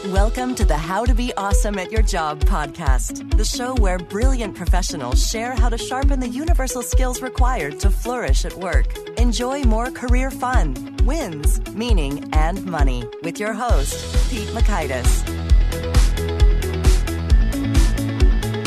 Welcome to the How to Be Awesome at Your Job podcast, the show where brilliant professionals share how to sharpen the universal skills required to flourish at work. Enjoy more career fun, wins, meaning, and money with your host, Pete Makaitis.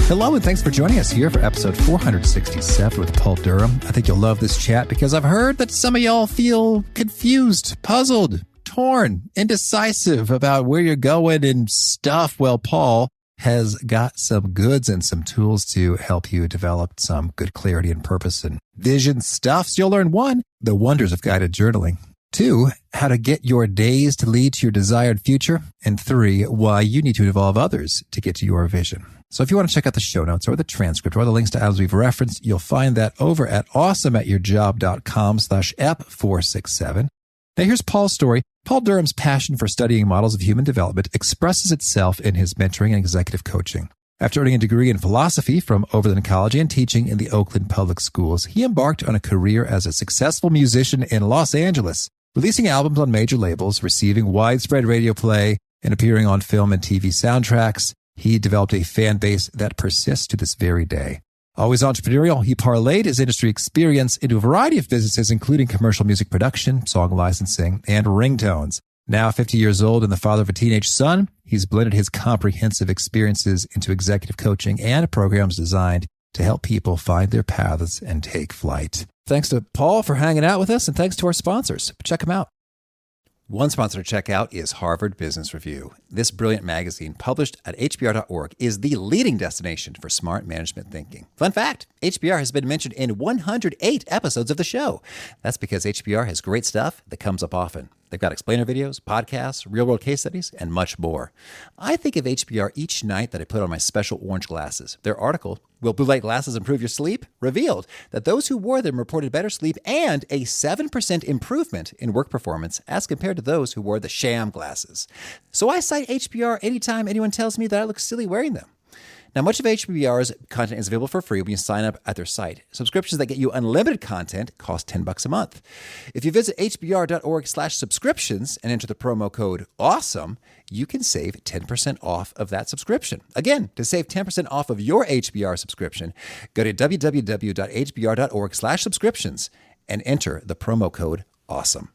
Hello, and thanks for joining us here for episode 467 with Paul Durham. I think you'll love this chat because I've heard that some of y'all feel confused, puzzled, torn, indecisive about where you're going and stuff. Well, Paul has got some goods and some tools to help you develop some good clarity and purpose and vision stuff. So you'll learn 1, the wonders of guided journaling. 2, how to get your days to lead to your desired future. And 3, why you need to involve others to get to your vision. So if you want to check out the show notes or the transcript or the links to items we've referenced, you'll find that over at awesomeatyourjob.com/ep467. Now here's Paul's story. Paul Durham's passion for studying models of human development expresses itself in his mentoring and executive coaching. After earning a degree in philosophy from Oberlin College and teaching in the Oakland public schools, he embarked on a career as a successful musician in Los Angeles, releasing albums on major labels, receiving widespread radio play, and appearing on film and TV soundtracks. He developed a fan base that persists to this very day. Always entrepreneurial, he parlayed his industry experience into a variety of businesses, including commercial music production, song licensing, and ringtones. Now 50 years old and the father of a teenage son, he's blended his comprehensive experiences into executive coaching and programs designed to help people find their paths and take flight. Thanks to Paul for hanging out with us, and thanks to our sponsors. Check them out. One sponsor to check out is Harvard Business Review. This brilliant magazine, published at hbr.org, is the leading destination for smart management thinking. Fun fact, HBR has been mentioned in 108 episodes of the show. That's because HBR has great stuff that comes up often. They've got explainer videos, podcasts, real-world case studies, and much more. I think of HBR each night that I put on my special orange glasses. Their article, Will Blue Light Glasses Improve Your Sleep?, revealed that those who wore them reported better sleep and a 7% improvement in work performance as compared to those who wore the sham glasses. So I cite HBR anytime anyone tells me that I look silly wearing them. Now, much of HBR's content is available for free when you sign up at their site. Subscriptions that get you unlimited content cost $10 a month. If you visit hbr.org/subscriptions and enter the promo code AWESOME, you can save 10% off of that subscription. Again, to save 10% off of your HBR subscription, go to www.hbr.org/subscriptions and enter the promo code AWESOME.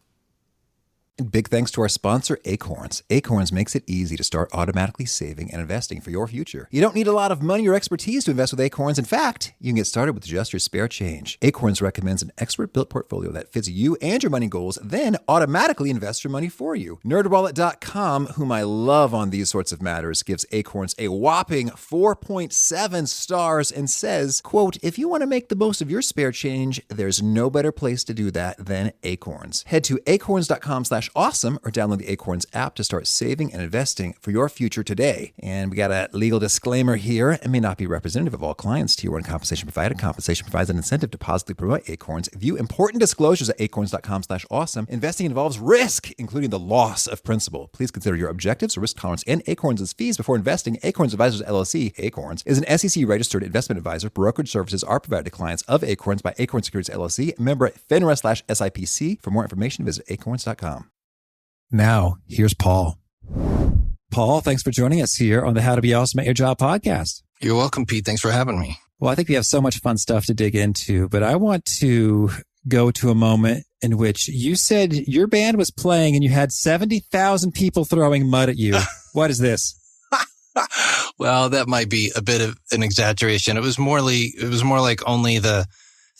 And big thanks to our sponsor, Acorns. Acorns makes it easy to start automatically saving and investing for your future. You don't need a lot of money or expertise to invest with Acorns. In fact, you can get started with just your spare change. Acorns recommends an expert-built portfolio that fits you and your money goals, then automatically invests your money for you. NerdWallet.com, whom I love on these sorts of matters, gives Acorns a whopping 4.7 stars and says, quote, if you want to make the most of your spare change, there's no better place to do that than Acorns. Head to acorns.com/awesome or download the Acorns app to start saving and investing for your future today. And we got a legal disclaimer here. It may not be representative of all clients. Tier 1 compensation provided. Compensation provides an incentive to positively promote Acorns. View important disclosures at acorns.com/awesome. Investing involves risk, including the loss of principal. Please consider your objectives, risk tolerance, and Acorns' fees before investing. Acorns Advisors LLC, Acorns, is an SEC-registered investment advisor. Brokerage services are provided to clients of Acorns by Acorns Securities LLC, member FINRA/SIPC. For more information, visit acorns.com. Now, here's Paul. Paul, thanks for joining us here on the How to Be Awesome at Your Job podcast. You're welcome, Pete. Thanks for having me. Well, I think we have so much fun stuff to dig into, but I want to go to a moment in which you said your band was playing and you had 70,000 people throwing mud at you. What is this? Well, that might be a bit of an exaggeration. It was more like only the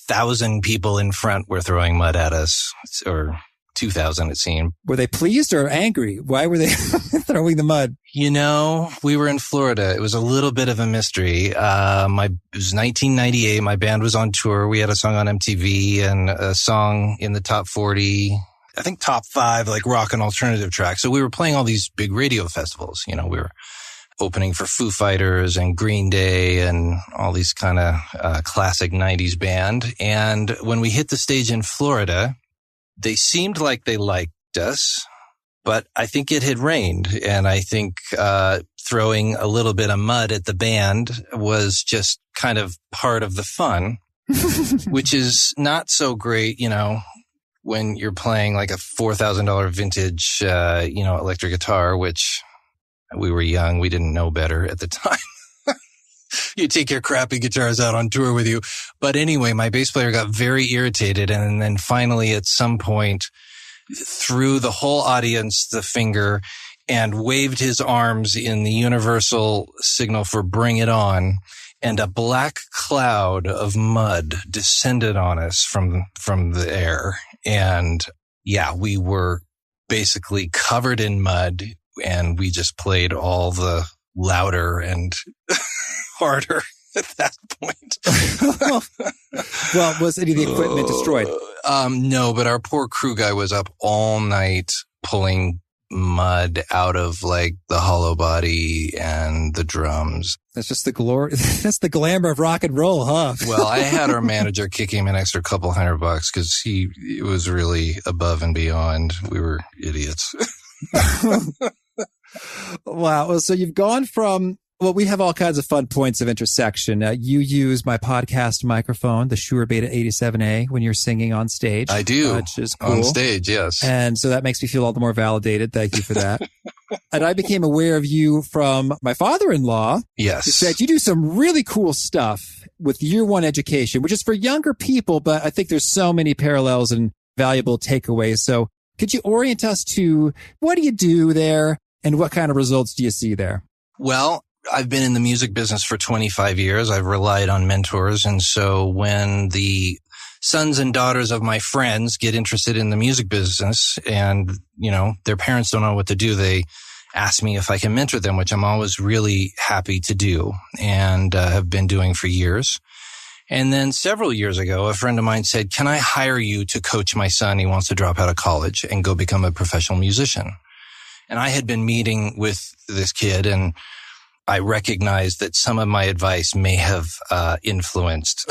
1,000 people in front were throwing mud at us, or 2,000, it seemed. Were they pleased or angry? Why were they throwing the mud? You know, we were in Florida. It was a little bit of a mystery. It was 1998. My band was on tour. We had a song on MTV and a song in the top 40, I think top 5, like rock and alternative tracks. So we were playing all these big radio festivals. You know, we were opening for Foo Fighters and Green Day and all these kind of classic 90s band. And when we hit the stage in Florida, they seemed like they liked us, but I think it had rained. And I think throwing a little bit of mud at the band was just kind of part of the fun, which is not so great, you know, when you're playing like a $4,000 vintage, electric guitar, which we were young. We didn't know better at the time. You take your crappy guitars out on tour with you. But anyway, my bass player got very irritated. And then finally, at some point, threw the whole audience the finger and waved his arms in the universal signal for bring it on. And a black cloud of mud descended on us from the air. And yeah, we were basically covered in mud, and we just played all the louder and harder at that point. Well, was any of the equipment destroyed? No, but our poor crew guy was up all night pulling mud out of like the hollow body and the drums. That's just the glory. That's the glamour of rock and roll, huh? Well, I had our manager kick him an extra couple $100 because it was really above and beyond. We were idiots. Wow. Well, so you've gone from, well, we have all kinds of fun points of intersection. You use my podcast microphone, the Shure Beta 87A, when you're singing on stage. I do. Which is cool. On stage, yes. And so that makes me feel all the more validated. Thank you for that. And I became aware of you from my father-in-law. Yes. Who said you do some really cool stuff with year one education, which is for younger people, but I think there's so many parallels and valuable takeaways. So could you orient us to what do you do there and what kind of results do you see there? Well, I've been in the music business for 25 years. I've relied on mentors. And so when the sons and daughters of my friends get interested in the music business and, you know, their parents don't know what to do, they ask me if I can mentor them, which I'm always really happy to do and have been doing for years. And then several years ago, a friend of mine said, can I hire you to coach my son? He wants to drop out of college and go become a professional musician. And I had been meeting with this kid, and I recognized that some of my advice may have influenced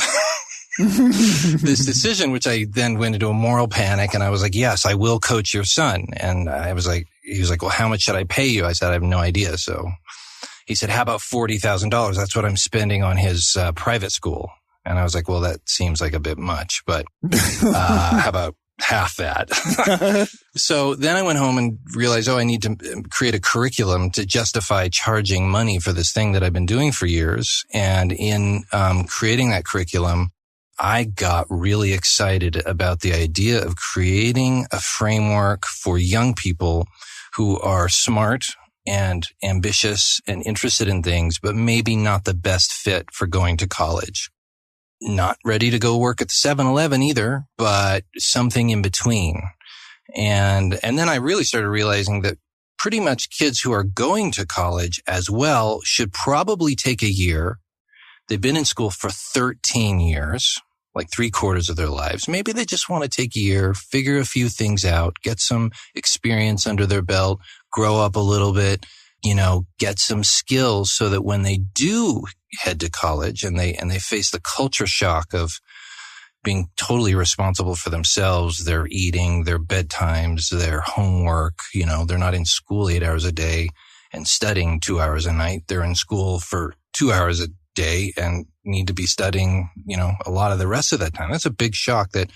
this decision, which I then went into a moral panic. And I was like, yes, I will coach your son. And he was like, well, how much should I pay you? I said, I have no idea. So he said, how about $40,000? That's what I'm spending on his private school. And I was like, well, that seems like a bit much, but how about half that? So then I went home and realized, I need to create a curriculum to justify charging money for this thing that I've been doing for years. And in creating that curriculum, I got really excited about the idea of creating a framework for young people who are smart and ambitious and interested in things, but maybe not the best fit for going to college. Not ready to go work at the 7-Eleven either, but something in between. And then I really started realizing that pretty much kids who are going to college as well should probably take a year. They've been in school for 13 years, like 3/4 of their lives. Maybe they just want to take a year, figure a few things out, get some experience under their belt, grow up a little bit, get some skills so that when they do head to college and they face the culture shock of being totally responsible for themselves, their eating, their bedtimes, their homework, they're not in school 8 hours a day and studying 2 hours a night. They're in school for 2 hours a day and need to be studying, a lot of the rest of that time. That's a big shock that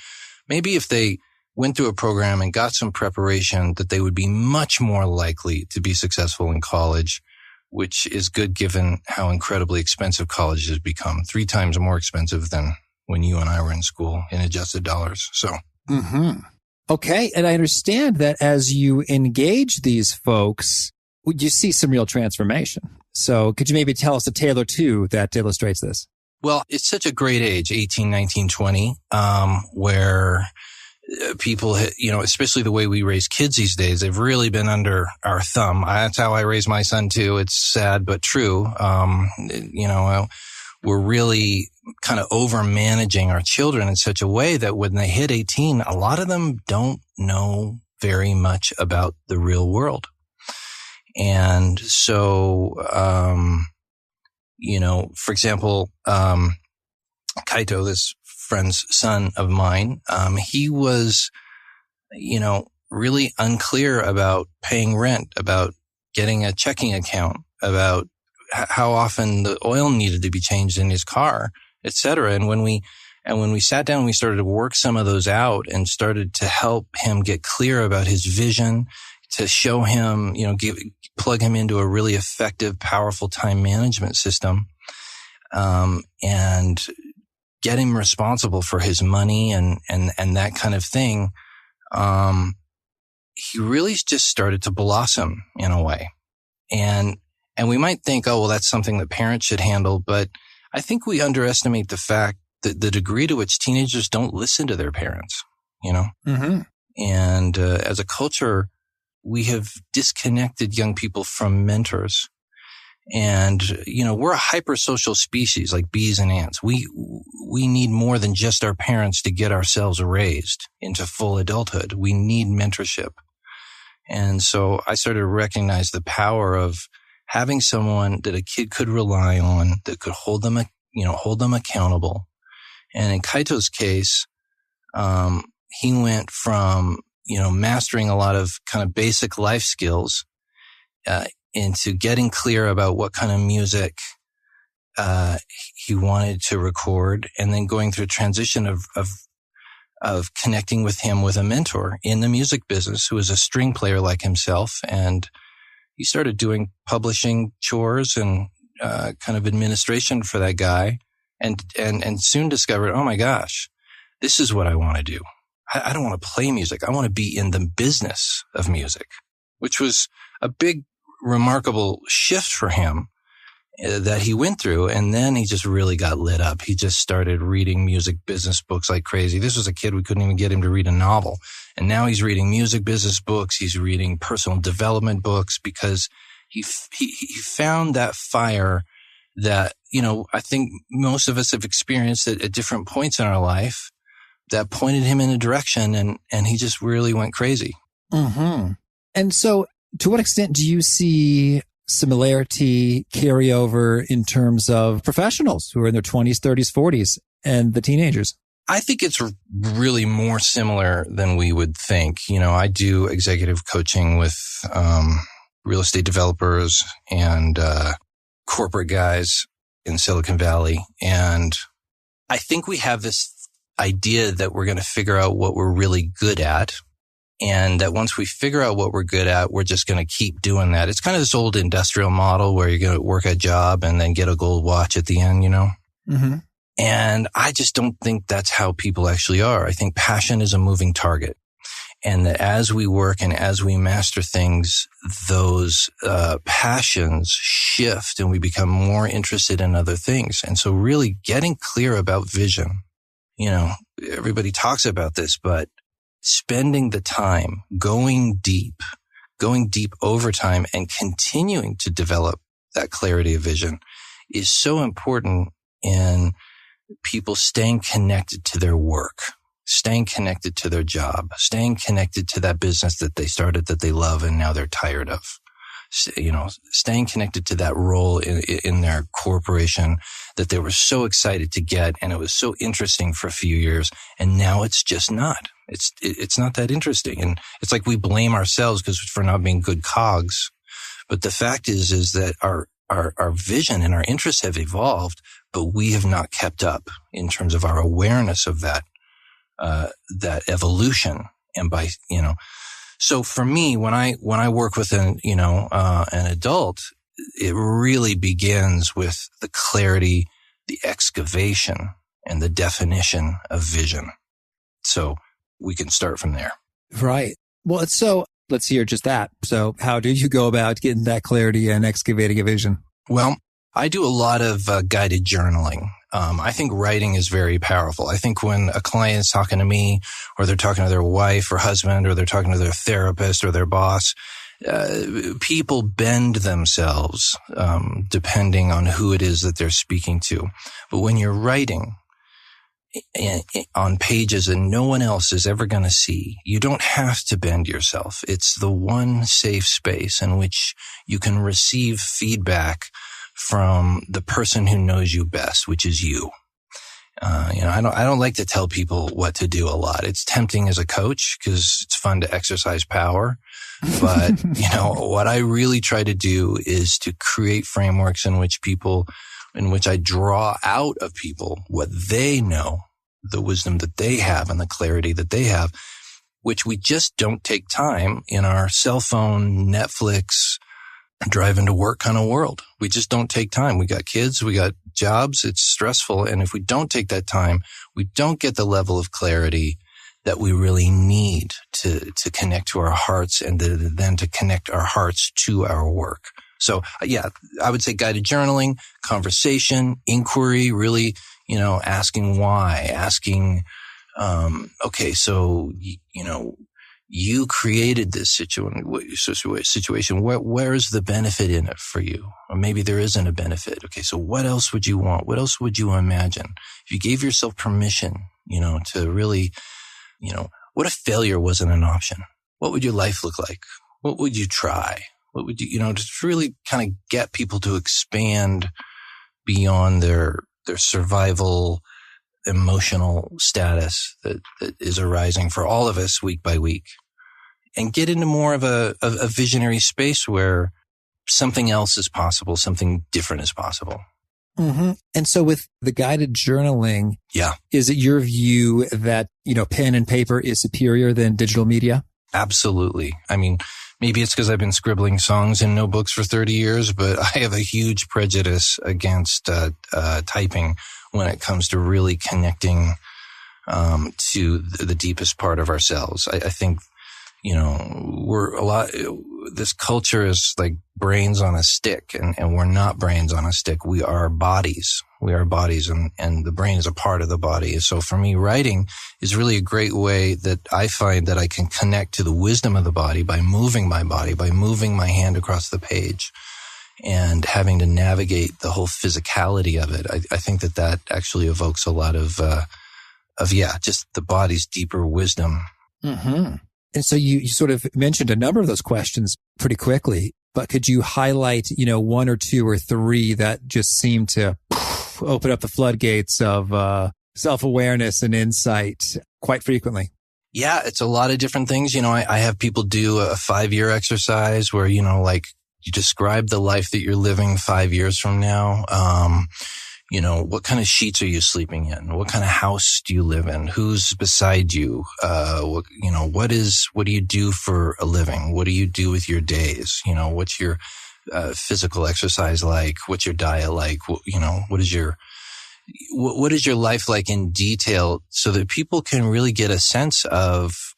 maybe if they went through a program and got some preparation, that they would be much more likely to be successful in college, which is good given how incredibly expensive college has become, 3 times more expensive than when you and I were in school in adjusted dollars. So. Mm-hmm. Okay. And I understand that as you engage these folks, you see some real transformation. So could you maybe tell us a tale or two that illustrates this? Well, it's such a great age, 18, 19, 20, where people, especially the way we raise kids these days, they've really been under our thumb. That's how I raised my son too. It's sad, but true. We're really kind of over managing our children in such a way that when they hit 18, a lot of them don't know very much about the real world. And so, for example, Kaito, this friend's son of mine, he was, really unclear about paying rent, about getting a checking account, about how often the oil needed to be changed in his car, et cetera. And when we sat down, we started to work some of those out and started to help him get clear about his vision, to show him, plug him into a really effective, powerful time management system, and get him responsible for his money and that kind of thing. He really just started to blossom in a way. And we might think, oh, well, that's something that parents should handle. But I think we underestimate the fact that the degree to which teenagers don't listen to their parents, Mm-hmm. And as a culture, we have disconnected young people from mentors. And, we're a hypersocial species like bees and ants. We need more than just our parents to get ourselves raised into full adulthood. We need mentorship. And so I started to recognize the power of having someone that a kid could rely on, that could hold them accountable. And in Kaito's case, he went from, mastering a lot of kind of basic life skills, into getting clear about what kind of music he wanted to record, and then going through a transition of connecting with him with a mentor in the music business who was a string player like himself. And he started doing publishing chores and kind of administration for that guy, and soon discovered, oh my gosh, this is what I want to do. I don't want to play music. I want to be in the business of music, which was a big, remarkable shift for him that he went through. And then he just really got lit up. He just started reading music business books like crazy. This was a kid, we couldn't even get him to read a novel. And now he's reading music business books. He's reading personal development books because he found that fire that, I think most of us have experienced at different points in our life that pointed him in a direction, and he just really went crazy. Mm-hmm. And so to what extent do you see similarity carryover in terms of professionals who are in their 20s, 30s, 40s and the teenagers? I think it's really more similar than we would think. I do executive coaching with real estate developers and corporate guys in Silicon Valley. And I think we have this idea that we're going to figure out what we're really good at. And that once we figure out what we're good at, we're just going to keep doing that. It's kind of this old industrial model where you're going to work a job and then get a gold watch at the end, Mm-hmm. And I just don't think that's how people actually are. I think passion is a moving target. And that as we work and as we master things, those passions shift and we become more interested in other things. And so really getting clear about vision, everybody talks about this, but spending the time, going deep over time and continuing to develop that clarity of vision is so important in people staying connected to their work, staying connected to their job, staying connected to that business that they started that they love and now they're tired of. Staying connected to that role in their corporation that they were so excited to get, and it was so interesting for a few years, and now it's just not. It's not that interesting, and it's like we blame ourselves for not being good cogs. But the fact is that our vision and our interests have evolved, but we have not kept up in terms of our awareness of that evolution, and by So for me, when I work with an adult, it really begins with the clarity, the excavation, and the definition of vision. So we can start from there. Right. Well, let's hear just that. So how do you go about getting that clarity and excavating a vision? Well, I do a lot of guided journaling. I think writing is very powerful. I think when a client is talking to me, or they're talking to their wife or husband, or they're talking to their therapist or their boss, people bend themselves depending on who it is that they're speaking to. But when you're writing on pages that no one else is ever going to see, you don't have to bend yourself. It's the one safe space in which you can receive feedback from the person who knows you best, which is you. I don't like to tell people what to do a lot. It's tempting as a coach because it's fun to exercise power. But, what I really try to do is to create frameworks in which I draw out of people what they know, the wisdom that they have and the clarity that they have. which we just don't take time in our cell phone, Netflix, driving to work kind of world. We just don't take time. We got kids, we got jobs, it's stressful. And if we don't take that time, we don't get the level of clarity that we really need to connect to our hearts and then to connect our hearts to our work. So yeah, I would say guided journaling, conversation, inquiry, really, asking why, asking, okay, so, you created this situation. Where's the benefit in it for you? Or maybe there isn't a benefit. Okay, so what else would you want? What else would you imagine? If you gave yourself permission, to really, what if failure wasn't an option? What would your life look like? What would you try? What would you, to really kind of get people to expand beyond their survival emotional status that is arising for all of us week by week, and get into more of a visionary space where something else is possible, something different is possible. Mm-hmm. And so with the guided journaling, is it your view that, pen and paper is superior than digital media? Absolutely. I mean, maybe it's because I've been scribbling songs in notebooks for 30 years, but I have a huge prejudice against typing when it comes to really connecting to the deepest part of ourselves. I think, this culture is like brains on a stick, and we're not brains on a stick. We are bodies. We are bodies, and the brain is a part of the body. So for me, writing is really a great way that I find that I can connect to the wisdom of the body by moving my body, by moving my hand across the page, and having to navigate the whole physicality of it. I think that actually evokes a lot of just the body's deeper wisdom. Mm-hmm. And so you sort of mentioned a number of those questions pretty quickly, but could you highlight, one or two or three that just seem to open up the floodgates of self-awareness and insight quite frequently? Yeah, it's a lot of different things. I have people do a 5-year exercise where, you describe the life that you're living 5 years from now. What kind of sheets are you sleeping in? What kind of house do you live in? Who's beside you? What do you do for a living? What do you do with your days? What's your physical exercise like? What's your diet like? What is your life like in detail, so that people can really get a sense of,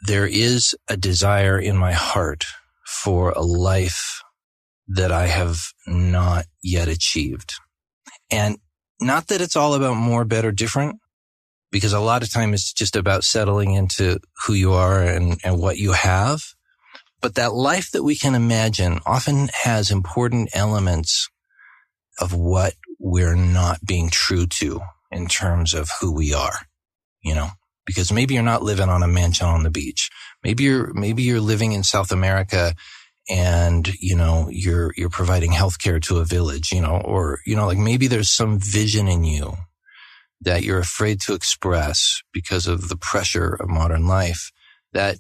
there is a desire in my heart for a life that I have not yet achieved. And not that it's all about more, better, different, because a lot of time it's just about settling into who you are and what you have. But that life that we can imagine often has important elements of what we're not being true to in terms of who we are, because maybe you're not living on a mansion on the beach. Maybe you're living in South America, and, you're providing healthcare to a village, or, maybe there's some vision in you that you're afraid to express because of the pressure of modern life that,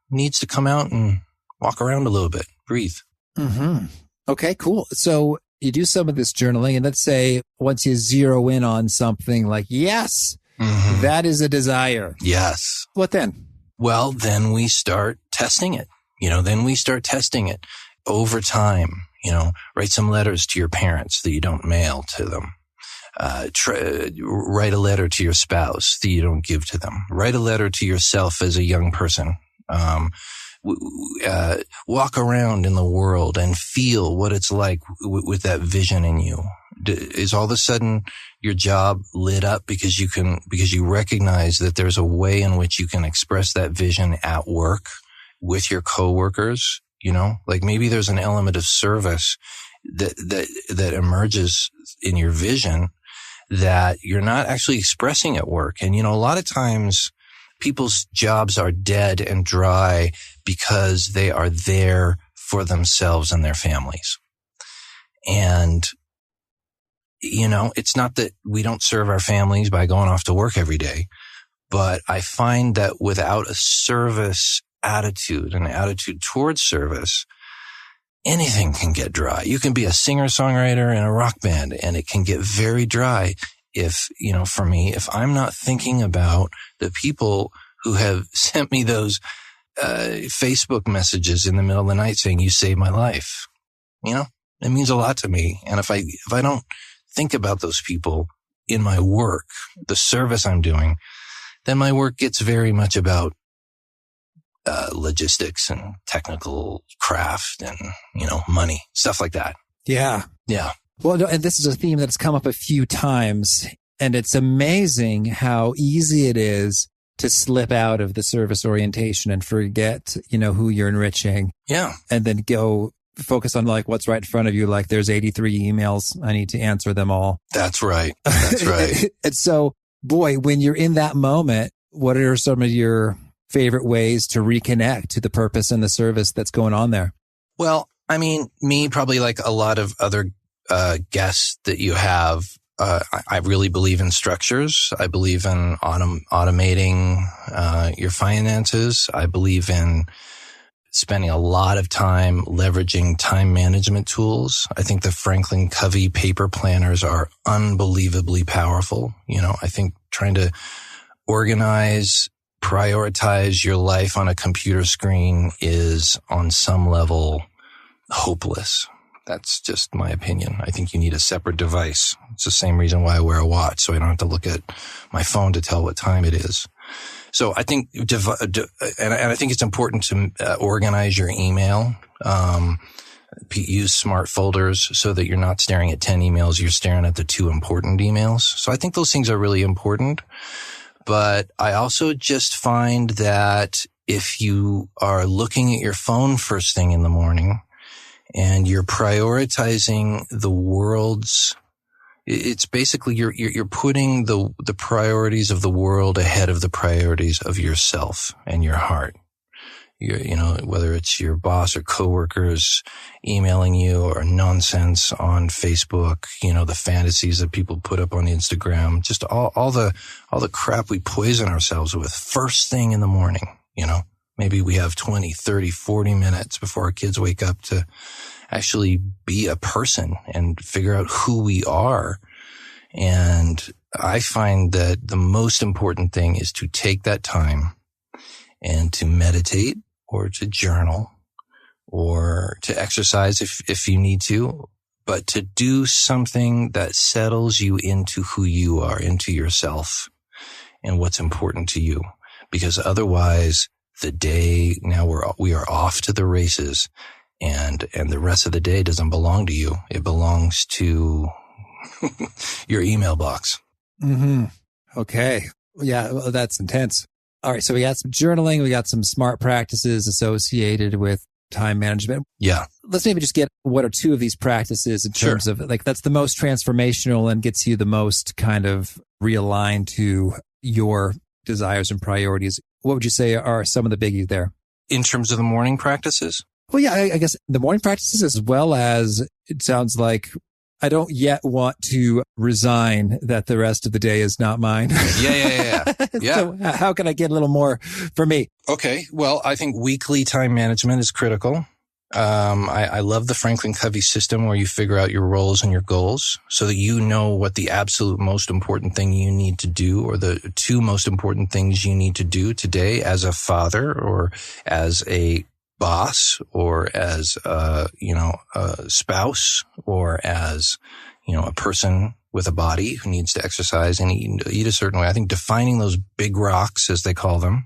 needs to come out and walk around a little bit, breathe. Mm-hmm. Okay, cool. So you do some of this journaling, and let's say once you zero in on something like, yes, mm-hmm. that is a desire. Yes. What then? Well, then we start testing it. Then we start testing it over time. Write some letters to your parents that you don't mail to them. Write a letter to your spouse that you don't give to them. Write a letter to yourself as a young person. Walk around in the world and feel what it's like with that vision in you. Is all of a sudden your job lit up because you recognize that there's a way in which you can express that vision at work with your coworkers? Maybe there's an element of service that emerges in your vision that you're not actually expressing at work. And, a lot of times people's jobs are dead and dry because they are there for themselves and their families. And, it's not that we don't serve our families by going off to work every day, but I find that without a service attitude, an attitude towards service, anything can get dry. You can be a singer-songwriter in a rock band, and it can get very dry if, for me, if I'm not thinking about the people who have sent me those Facebook messages in the middle of the night saying, you saved my life. You know, it means a lot to me. And if I don't think about those people in my work, the service I'm doing, then my work gets very much about logistics and technical craft and, you know, money, stuff like that. Yeah. Yeah. Well, and this is a theme that's come up a few times, and it's amazing how easy it is to slip out of the service orientation and forget, you know, who you're enriching. Yeah. And then go focus on like what's right in front of you. Like there's 83 emails. I need to answer them all. That's right. That's right. And so, boy, when you're in that moment, what are some of your favorite ways to reconnect to the purpose and the service that's going on there? Well, I mean, me, probably like a lot of other guests that you have, I really believe in structures. I believe in automating your finances. I believe in spending a lot of time leveraging time management tools. I think the Franklin Covey paper planners are unbelievably powerful. You know, I think trying to organize, prioritize your life on a computer screen is on some level hopeless. That's just my opinion. I think you need a separate device. It's the same reason why I wear a watch, so I don't have to look at my phone to tell what time it is. So I think, and I think it's important to organize your email. Use smart folders so that you're not staring at 10 emails. You're staring at the 2 important emails. So I think those things are really important. But I also just find that if you are looking at your phone first thing in the morning and you're prioritizing the world's, it's basically you're putting the priorities of the world ahead of the priorities of yourself and your heart. You know, whether it's your boss or coworkers emailing you or nonsense on Facebook, you know, the fantasies that people put up on Instagram, just all the crap we poison ourselves with first thing in the morning. You know, maybe we have 20, 30, 40 minutes before our kids wake up to actually be a person and figure out who we are. And I find that the most important thing is to take that time and to meditate or to journal or to exercise if you need to, but to do something that settles you into who you are, into yourself and what's important to you. Because otherwise the day, now we are off to the races and the rest of the day doesn't belong to you. It belongs to your email box. Mm-hmm. Okay. Yeah, well, that's intense. All right. So we got some journaling. We got some smart practices associated with time management. Yeah. Let's maybe just get one or two of these practices in terms of like, that's the most transformational and gets you the most kind of realigned to your desires and priorities. What would you say are some of the biggies there? In terms of the morning practices? Well, yeah, I guess the morning practices, as well as it sounds like I don't yet want to resign that the rest of the day is not mine. Yeah. So how can I get a little more for me? Okay. Well, I think weekly time management is critical. I love the Franklin Covey system where you figure out your roles and your goals so that you know what the absolute most important thing you need to do or the 2 most important things you need to do today as a father or as a boss or as a spouse or as, a person with a body who needs to exercise and eat a certain way. I think defining those big rocks, as they call them,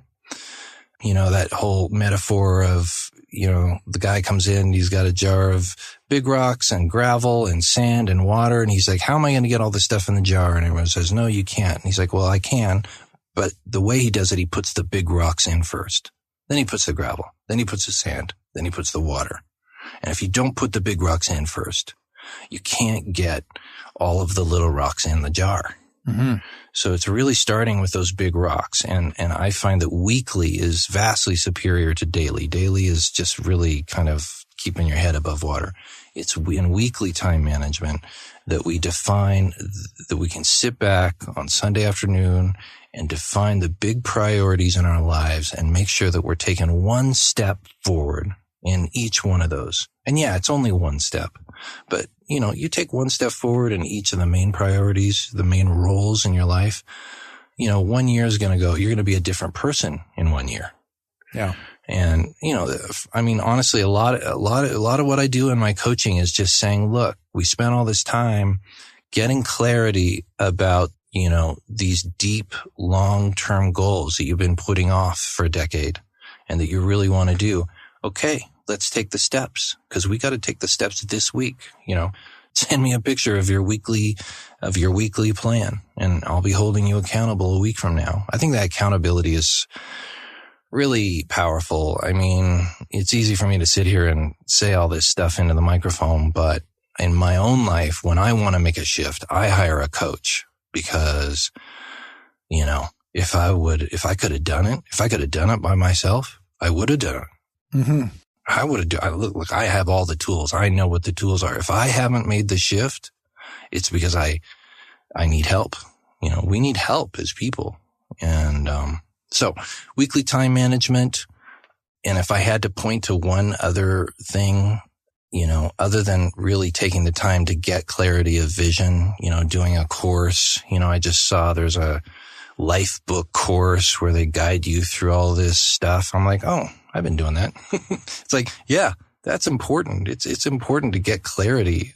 that whole metaphor of, the guy comes in, he's got a jar of big rocks and gravel and sand and water. And he's like, how am I going to get all this stuff in the jar? And everyone says, no, you can't. And he's like, well, I can. But the way he does it, he puts the big rocks in first. Then he puts the gravel. Then he puts the sand. Then he puts the water. And if you don't put the big rocks in first, you can't get all of the little rocks in the jar. Mm-hmm. So it's really starting with those big rocks. And I find that weekly is vastly superior to daily. Daily is just really kind of keeping your head above water. It's in weekly time management that we define, that we can sit back on Sunday afternoon and define the big priorities in our lives and make sure that we're taking one step forward in each one of those. And yeah, it's only one step, but you take one step forward in each of the main priorities, the main roles in your life. 1 year is going to go, you're going to be a different person in 1 year. Yeah. And, honestly, a lot of what I do in my coaching is just saying, look, we spent all this time getting clarity about, these deep, long-term goals that you've been putting off for a decade and that you really want to do. Okay, let's take the steps, because we got to take the steps this week. Send me a picture of your weekly plan, and I'll be holding you accountable a week from now. I think that accountability is really powerful. I mean, it's easy for me to sit here and say all this stuff into the microphone, but in my own life, when I want to make a shift, I hire a coach, because, if I could have done it by myself, I would have done it. Mm-hmm. I would have done. Look, I have all the tools. I know what the tools are. If I haven't made the shift, it's because I need help. We need help as people. And, so weekly time management. And if I had to point to one other thing, other than really taking the time to get clarity of vision, doing a course, I just saw there's a life book course where they guide you through all this stuff. I'm like, oh, I've been doing that. It's like, yeah, that's important. It's important to get clarity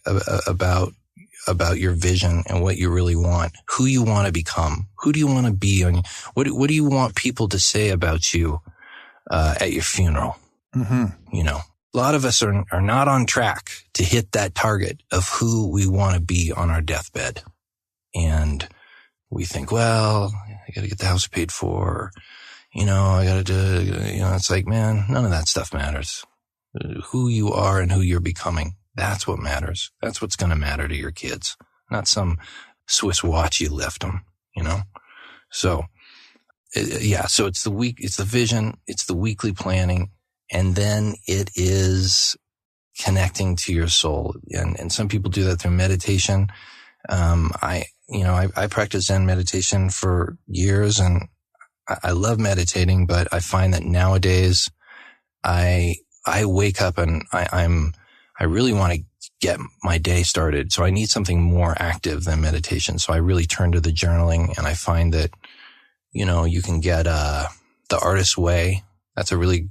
about your vision and what you really want, who you want to become, who do you want to be, what do you want people to say about you at your funeral? Mm-hmm. A lot of us are not on track to hit that target of who we want to be on our deathbed. And we think, well, I got to get the house paid for, I got to do, it's like, man, none of that stuff matters. Who you are and who you're becoming, that's what matters. That's what's going to matter to your kids, not some Swiss watch you left them, So, so it's the vision, it's the weekly planning, and then it is connecting to your soul. And some people do that through meditation. I practiced Zen meditation for years, and I love meditating, but I find that nowadays I wake up and I really want to get my day started. So I need something more active than meditation. So I really turn to the journaling, and I find that, you can get, The Artist's Way. That's a really,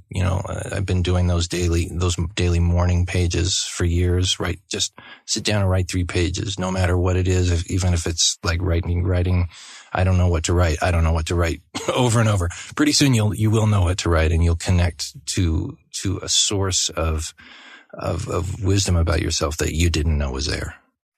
I've been doing those daily morning pages for years, right? Just sit down and write 3 pages, no matter what it is. Even if it's like writing, I don't know what to write over and over. Pretty soon you will know what to write, and you'll connect to a source of wisdom about yourself that you didn't know was there.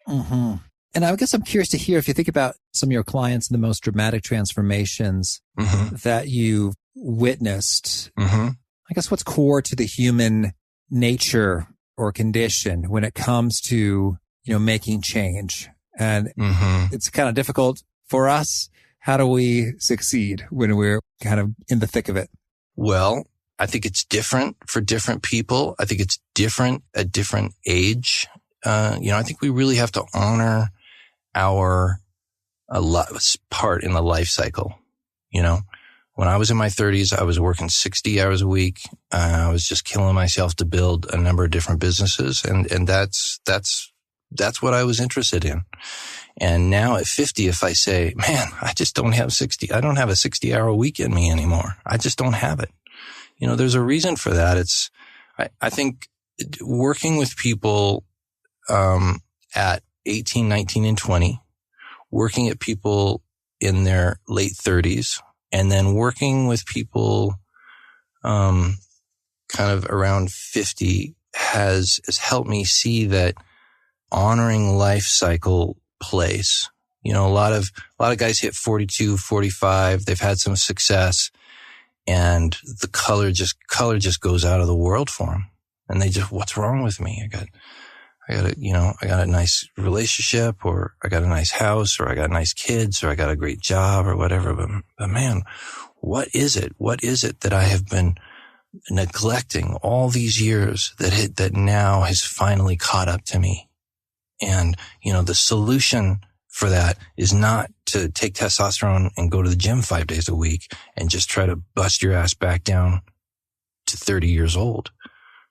Mm-hmm. And I guess I'm curious to hear, if you think about some of your clients and the most dramatic transformations mm-hmm. that you've witnessed, mm-hmm. I guess what's core to the human nature or condition when it comes to, making change? And mm-hmm. it's kind of difficult for us. How do we succeed when we're kind of in the thick of it? Well, I think it's different for different people. I think it's different at different age. I think we really have to honor our part in the life cycle. When I was in my 30s, I was working 60 hours a week. I was just killing myself to build a number of different businesses. And that's what I was interested in. And now at 50, if I say, man, I don't have a 60-hour week in me anymore. I just don't have it. There's a reason for that. I think working with people, at 18, 19, and 20, working at people in their late 30s, and then working with people, kind of around 50 has helped me see that honoring life cycle plays. A lot of guys hit 42, 45. They've had some success, and the color just goes out of the world for them. And they just, what's wrong with me? I got a nice relationship, or I got a nice house, or I got nice kids, or I got a great job, or whatever. But man, what is it? What is it that I have been neglecting all these years that now has finally caught up to me? And, the solution for that is not to take testosterone and go to the gym 5 days a week and just try to bust your ass back down to 30 years old.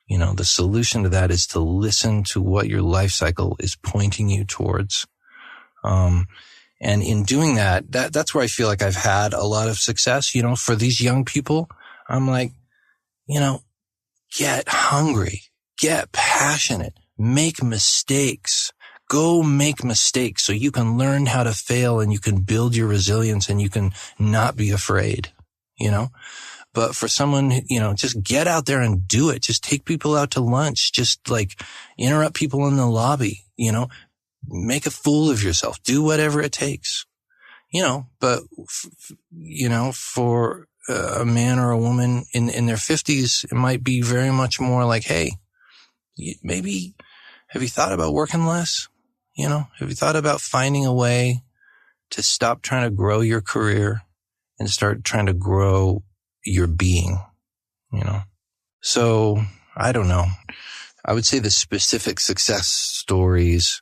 The solution to that is to listen to what your life cycle is pointing you towards. And in doing that's where I feel like I've had a lot of success, for these young people. I'm like, get hungry, get passionate, make mistakes, go make mistakes so you can learn how to fail and you can build your resilience and you can not be afraid, But for someone, just get out there and do it. Just take people out to lunch. Just like interrupt people in the lobby, make a fool of yourself. Do whatever it takes, but, for a man or a woman in their 50s, it might be very much more like, hey, maybe have you thought about working less? Have you thought about finding a way to stop trying to grow your career and start trying to grow your being, So I don't know. I would say the specific success stories,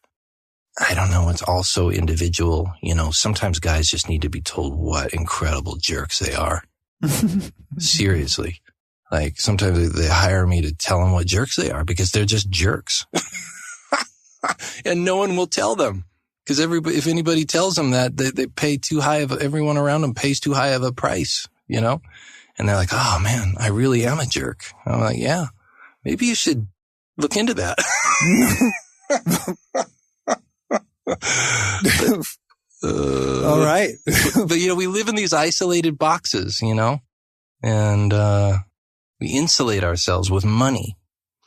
I don't know. It's also individual. Sometimes guys just need to be told what incredible jerks they are. Seriously. Like sometimes they hire me to tell them what jerks they are because they're just jerks. And no one will tell them because if anybody tells them that, they pay too high everyone around them pays too high of a price, And they're like, oh man, I really am a jerk. I'm like, yeah, maybe you should look into that. All right. But, we live in these isolated boxes, and we insulate ourselves with money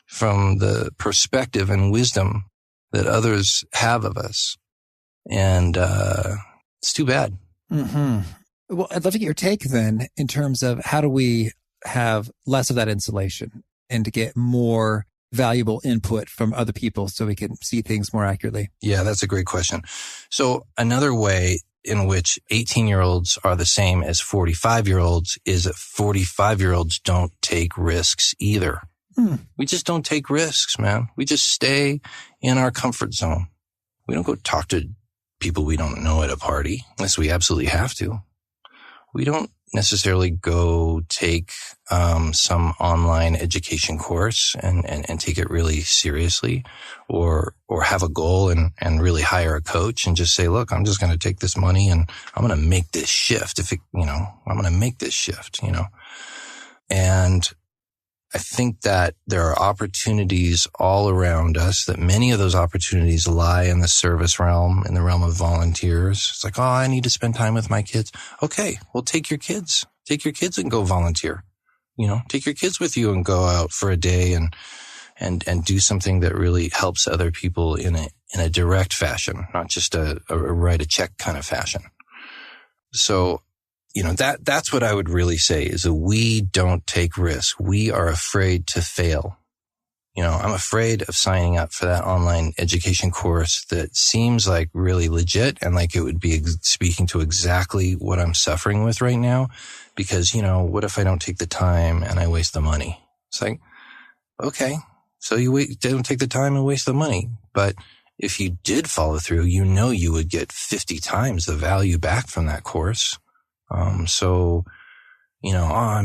from the perspective and wisdom that others have of us. And it's too bad. Mm-hmm. Well, I'd love to get your take then in terms of how do we have less of that insulation and to get more valuable input from other people so we can see things more accurately? Yeah, that's a great question. So another way in which 18-year-olds are the same as 45-year-olds is that 45-year-olds don't take risks either. We just don't take risks, man. We just stay in our comfort zone. We don't go talk to people we don't know at a party unless we absolutely have to. We don't necessarily go take some online education course and take it really seriously or have a goal and really hire a coach and just say, look, I'm just going to take this money and I'm going to make this shift. I'm going to make this shift, And I think that there are opportunities all around us, that many of those opportunities lie in the service realm, in the realm of volunteers. It's like, oh, I need to spend time with my kids. Okay, well, take your kids and go volunteer. Take your kids with you and go out for a day and do something that really helps other people in a direct fashion, not just a write a check kind of fashion. So, that's what I would really say is that we don't take risks. We are afraid to fail. I'm afraid of signing up for that online education course that seems like really legit and like it would be speaking to exactly what I'm suffering with right now. Because, what if I don't take the time and I waste the money? It's like, okay, so you don't take the time and waste the money. But if you did follow through, you would get 50 times the value back from that course. I'm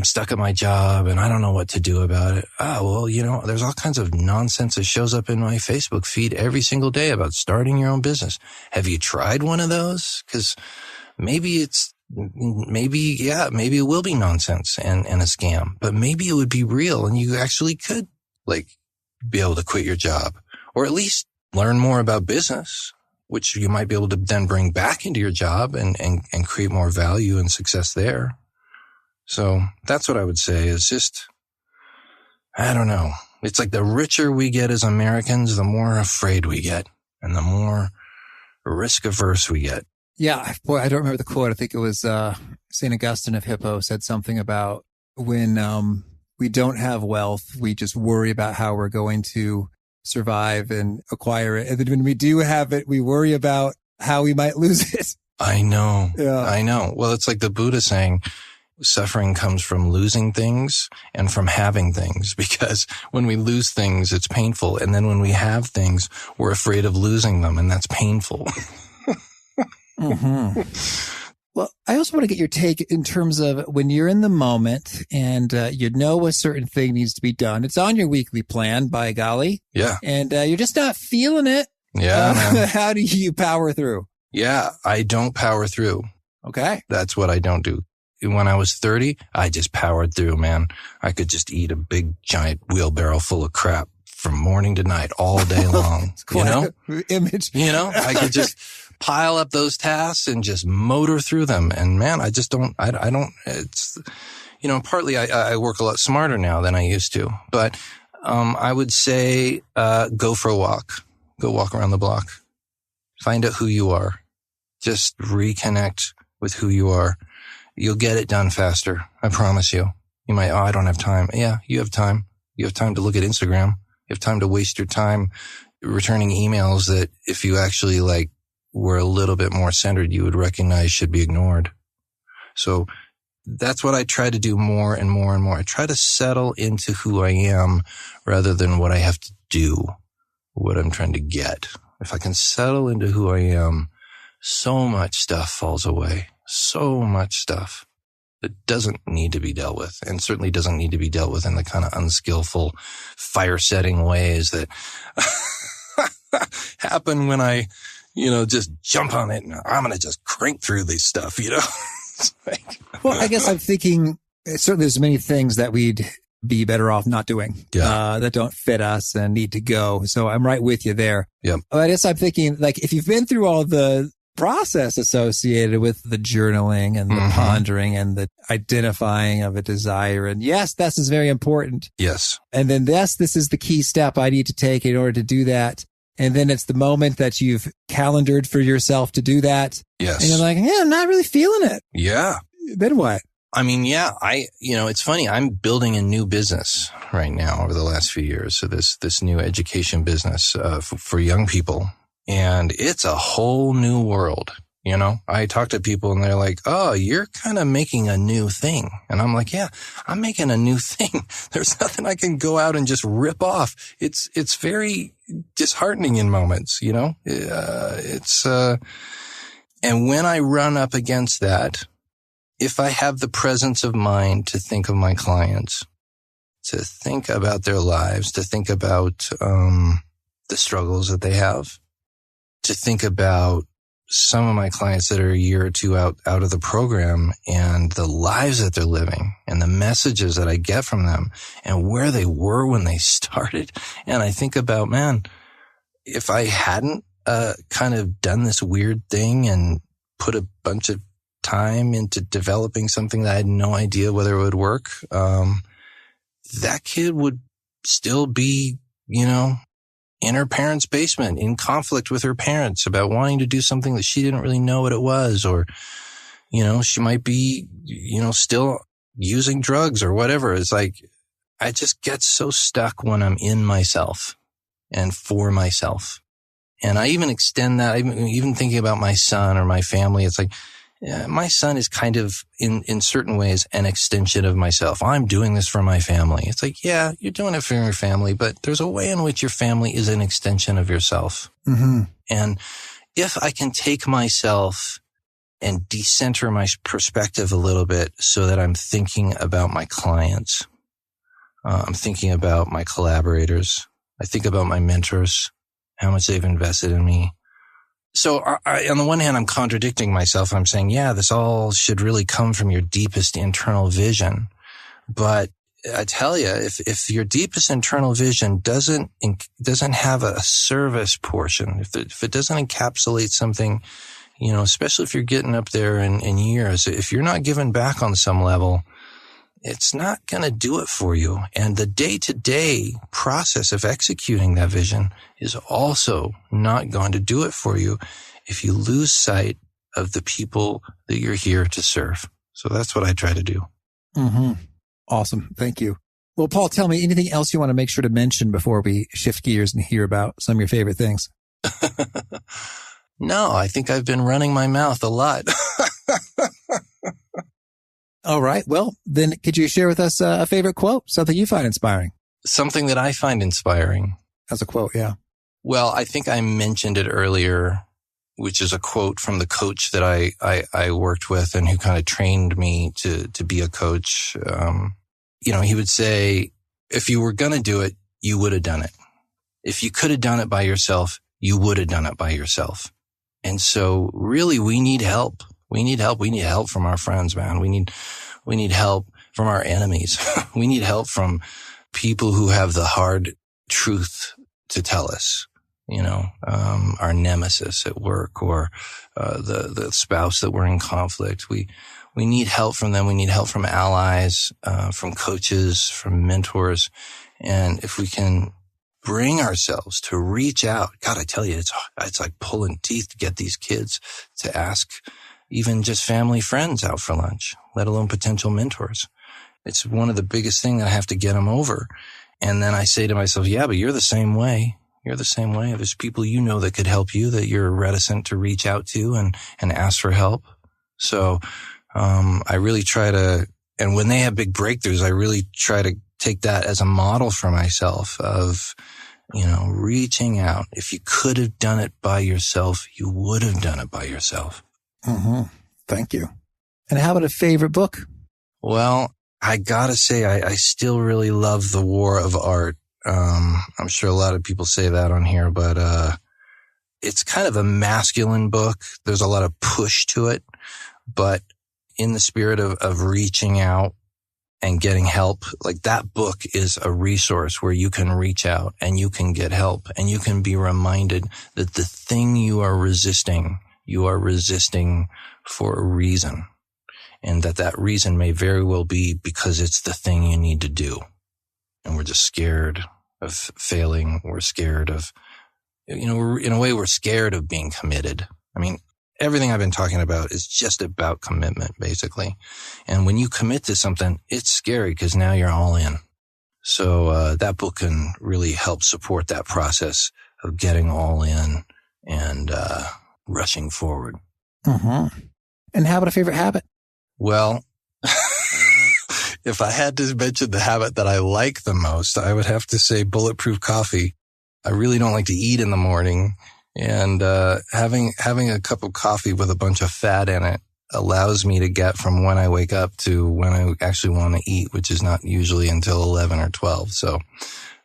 stuck at my job and I don't know what to do about it. There's all kinds of nonsense that shows up in my Facebook feed every single day about starting your own business. Have you tried one of those? Because maybe it will be nonsense and a scam, but maybe it would be real and you actually could be able to quit your job or at least learn more about business, which you might be able to then bring back into your job and create more value and success there. So that's what I would say is just, I don't know. It's like the richer we get as Americans, the more afraid we get and the more risk averse we get. Yeah. Boy, I don't remember the quote. I think it was St. Augustine of Hippo said something about when we don't have wealth, we just worry about how we're going to survive and acquire it. And then when we do have it, we worry about how we might lose it. I know. Yeah. I know. Well, it's like the Buddha saying, suffering comes from losing things and from having things, because when we lose things, it's painful. And then when we have things, we're afraid of losing them, and that's painful. Mm-hmm. Well, I also want to get your take in terms of when you're in the moment and you know a certain thing needs to be done. It's on your weekly plan, by golly. Yeah. And you're just not feeling it. Yeah. How do you power through? Yeah, I don't power through. Okay. That's what I don't do. When I was 30, I just powered through, man. I could just eat a big, giant wheelbarrow full of crap from morning to night all day long. You know? Image. You know, I could just pile up those tasks and just motor through them. And man, I just don't, I don't, it's, you know, partly I work a lot smarter now than I used to. But I would say go for a walk. Go walk around the block. Find out who you are. Just reconnect with who you are. You'll get it done faster. I promise you. You might, I don't have time. Yeah, you have time. You have time to look at Instagram. You have time to waste your time returning emails that if you actually were a little bit more centered, you would recognize should be ignored. So that's what I try to do more and more and more. I try to settle into who I am rather than what I have to do, what I'm trying to get. If I can settle into who I am, so much stuff falls away. So much stuff that doesn't need to be dealt with, and certainly doesn't need to be dealt with in the kind of unskillful fire-setting ways that happen when I, just jump on it and I'm going to just crank through this stuff, Well, I guess I'm thinking certainly there's many things that we'd be better off not doing, that don't fit us and need to go. So I'm right with you there. Yeah. I guess I'm thinking if you've been through all the process associated with the journaling and the pondering and the identifying of a desire. And yes, this is very important. Yes. And then this is the key step I need to take in order to do that. And then it's the moment that you've calendared for yourself to do that. Yes. And you're like, yeah, I'm not really feeling it. Yeah. Then what? I mean, yeah, it's funny. I'm building a new business right now over the last few years. So this new education business, for young people. And it's a whole new world. I talk to people and they're like, oh, you're kind of making a new thing. And I'm like, yeah, I'm making a new thing. There's nothing I can go out and just rip off. It's very disheartening in moments, and when I run up against that, if I have the presence of mind to think of my clients, to think about their lives, to think about, the struggles that they have, to think about some of my clients that are a year or two out of the program and the lives that they're living and the messages that I get from them and where they were when they started. And I think about, man, if I hadn't kind of done this weird thing and put a bunch of time into developing something that I had no idea whether it would work, that kid would still be, in her parents' basement, in conflict with her parents about wanting to do something that she didn't really know what it was. Or, she might be, still using drugs or whatever. It's like, I just get so stuck when I'm in myself and for myself. And I even extend that, even thinking about my son or my family. It's like, my son is kind of in certain ways an extension of myself. I'm doing this for my family. It's like, yeah, you're doing it for your family, but there's a way in which your family is an extension of yourself. Mm-hmm. And if I can take myself and decenter my perspective a little bit so that I'm thinking about my clients, I'm thinking about my collaborators, I think about my mentors, how much they've invested in me. So on the one hand, I'm contradicting myself. I'm saying, yeah, this all should really come from your deepest internal vision. But I tell you, if your deepest internal vision doesn't have a service portion, if it doesn't encapsulate something, especially if you're getting up there in years, if you're not giving back on some level, it's not going to do it for you. And the day-to-day process of executing that vision is also not going to do it for you if you lose sight of the people that you're here to serve. So that's what I try to do. Mm-hmm. Awesome. Thank you. Well, Paul, tell me anything else you want to make sure to mention before we shift gears and hear about some of your favorite things. No, I think I've been running my mouth a lot. All right. Well, then could you share with us a favorite quote, something you find inspiring? Something that I find inspiring. As a quote, yeah. Well, I think I mentioned it earlier, which is a quote from the coach that I worked with and who kind of trained me to be a coach. He would say, if you were going to do it, you would have done it. If you could have done it by yourself, you would have done it by yourself. And so really we need help. We need help. We need help from our friends, man. We need help from our enemies. We need help from people who have the hard truth to tell us, our nemesis at work or the spouse that we're in conflict. We need help from them. We need help from allies, from coaches, from mentors. And if we can bring ourselves to reach out, God, I tell you, it's like pulling teeth to get these kids to ask even just family friends out for lunch, let alone potential mentors. It's one of the biggest things that I have to get them over. And then I say to myself, yeah, but you're the same way. You're the same way. There's people that could help you that you're reticent to reach out to and ask for help. So I really try to, and when they have big breakthroughs, I really try to take that as a model for myself of, reaching out. If you could have done it by yourself, you would have done it by yourself. Mm-hmm. Thank you. And how about a favorite book? Well, I gotta say, I still really love The War of Art. I'm sure a lot of people say that on here, but it's kind of a masculine book. There's a lot of push to it, but in the spirit of reaching out and getting help, like that book is a resource where you can reach out and you can get help and you can be reminded that the thing you are resisting for a reason. And that reason may very well be because it's the thing you need to do. And we're just scared of failing. We're scared of, we're scared of being committed. I mean, everything I've been talking about is just about commitment, basically. And when you commit to something, it's scary because now you're all in. So that book can really help support that process of getting all in and rushing forward. Mm-hmm. And how about a favorite habit? Well, if I had to mention the habit that I like the most, I would have to say bulletproof coffee. I really don't like to eat in the morning. And having a cup of coffee with a bunch of fat in it allows me to get from when I wake up to when I actually want to eat, which is not usually until 11 or 12. So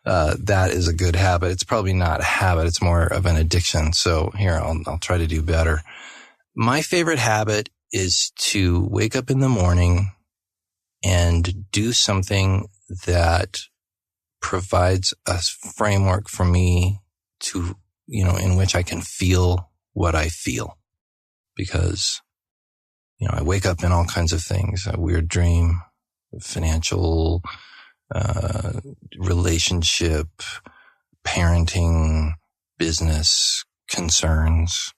that is a good habit. It's probably not a habit. It's more of an addiction. So here, I'll try to do better. My favorite habit is to wake up in the morning and do something that provides a framework for me to, in which I can feel what I feel. Because, I wake up in all kinds of things, a weird dream, financial, relationship, parenting, business, concerns.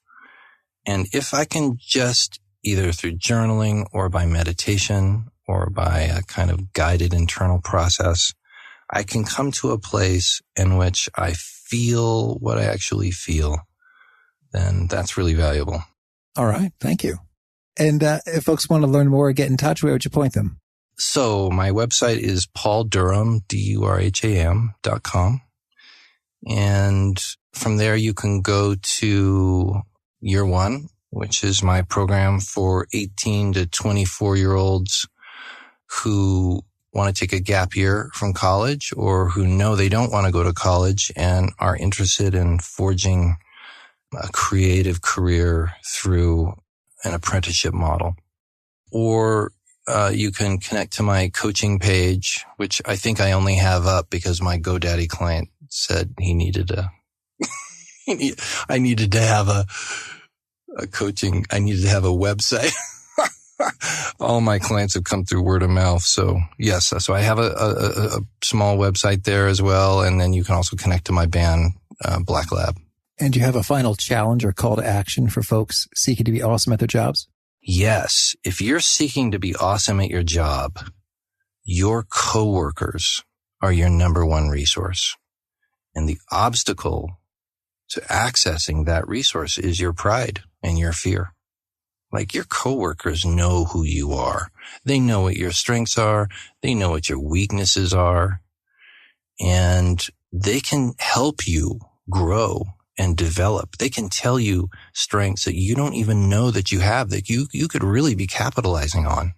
And if I can just either through journaling or by meditation or by a kind of guided internal process, I can come to a place in which I feel what I actually feel, then that's really valuable. All right. Thank you. And if folks want to learn more or get in touch, where would you point them? So my website is pauldurham, DURHAM.com. And from there, you can go to Year One, which is my program for 18 to 24-year-olds who want to take a gap year from college or who know they don't want to go to college and are interested in forging a creative career through an apprenticeship model. Or you can connect to my coaching page, which I think I only have up because my GoDaddy client said he needed I needed to have a coaching. I needed to have a website. All my clients have come through word of mouth. So yes, so I have a small website there as well. And then you can also connect to my band, Black Lab. And do you have a final challenge or call to action for folks seeking to be awesome at their jobs? Yes. If you're seeking to be awesome at your job, your coworkers are your number one resource. And the obstacle to accessing that resource is your pride and your fear. Like your coworkers know who you are. They know what your strengths are. They know what your weaknesses are. And they can help you grow and develop. They can tell you strengths that you don't even know that you have, that you could really be capitalizing on.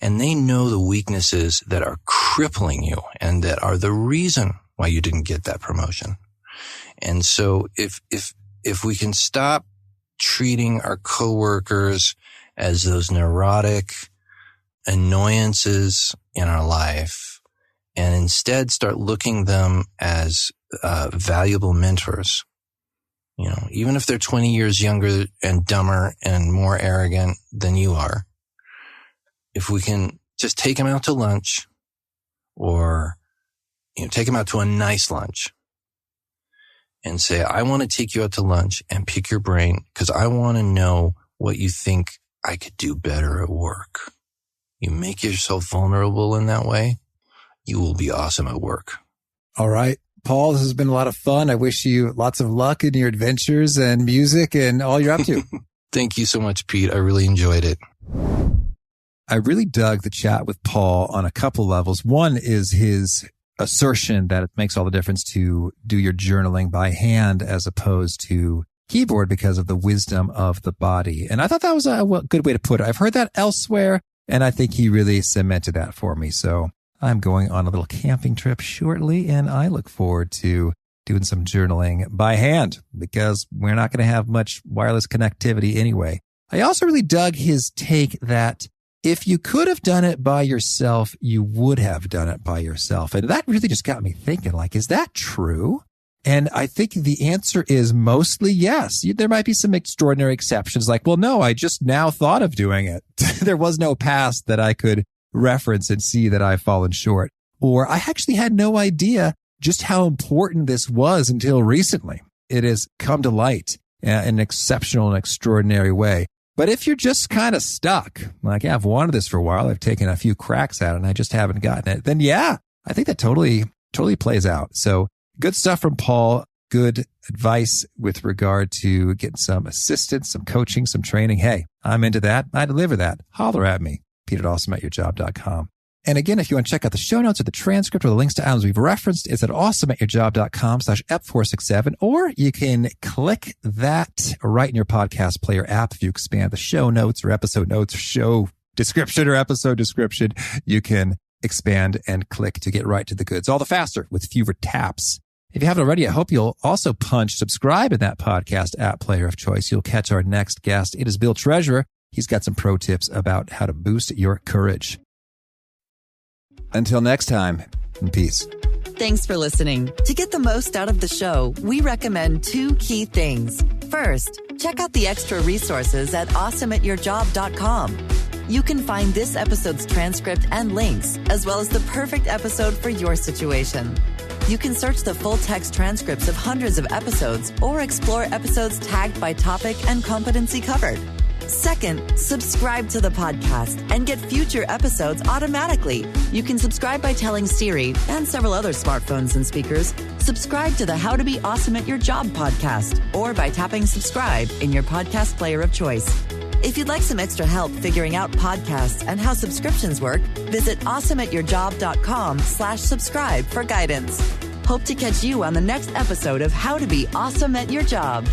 And they know the weaknesses that are crippling you and that are the reason why you didn't get that promotion. And so if we can stop treating our coworkers as those neurotic annoyances in our life, and instead start looking them as valuable mentors. You know, even if they're 20 years younger and dumber and more arrogant than you are, if we can just take them out to lunch, or, you know, take them out to a nice lunch and say, I want to take you out to lunch and pick your brain because I want to know what you think I could do better at work. You make yourself vulnerable in that way, you will be awesome at work. All right. Paul, this has been a lot of fun. I wish you lots of luck in your adventures and music and all you're up to. Thank you so much, Pete. I really enjoyed it. I really dug the chat with Paul on a couple levels. One is his assertion that it makes all the difference to do your journaling by hand as opposed to keyboard because of the wisdom of the body. And I thought that was a good way to put it. I've heard that elsewhere, and I think he really cemented that for me. So I'm going on a little camping trip shortly, and I look forward to doing some journaling by hand because we're not going to have much wireless connectivity anyway. I also really dug his take that if you could have done it by yourself, you would have done it by yourself. And that really just got me thinking, like, is that true? And I think the answer is mostly yes. There might be some extraordinary exceptions like, well, no, I just now thought of doing it. There was no past that I could reference and see that I've fallen short. Or I actually had no idea just how important this was until recently. It has come to light in an exceptional and extraordinary way. But if you're just kind of stuck, like, yeah, I've wanted this for a while, I've taken a few cracks at it and I just haven't gotten it, then yeah, I think that totally plays out. So good stuff from Paul. Good advice with regard to getting some assistance, some coaching, some training. Hey, I'm into that. I deliver that. Holler at me. Pete@awesomeatyourjob.com. And again, if you want to check out the show notes or the transcript or the links to items we've referenced, it's at awesomeatyourjob.com/ep467, or you can click that right in your podcast player app. If you expand the show notes or episode notes or show description or episode description, you can expand and click to get right to the goods, all the faster with fewer taps. If you haven't already, I hope you'll also punch subscribe in that podcast app player of choice. You'll catch our next guest. It is Bill Treasurer. He's got some pro tips about how to boost your courage. Until next time, peace. Thanks for listening. To get the most out of the show, we recommend 2 key things. First, check out the extra resources at awesomeatyourjob.com. You can find this episode's transcript and links, as well as the perfect episode for your situation. You can search the full text transcripts of hundreds of episodes or explore episodes tagged by topic and competency covered. Second, subscribe to the podcast and get future episodes automatically. You can subscribe by telling Siri and several other smartphones and speakers, subscribe to the How to Be Awesome at Your Job podcast, or by tapping subscribe in your podcast player of choice. If you'd like some extra help figuring out podcasts and how subscriptions work, visit awesomeatyourjob.com/subscribe for guidance. Hope to catch you on the next episode of How to Be Awesome at Your Job.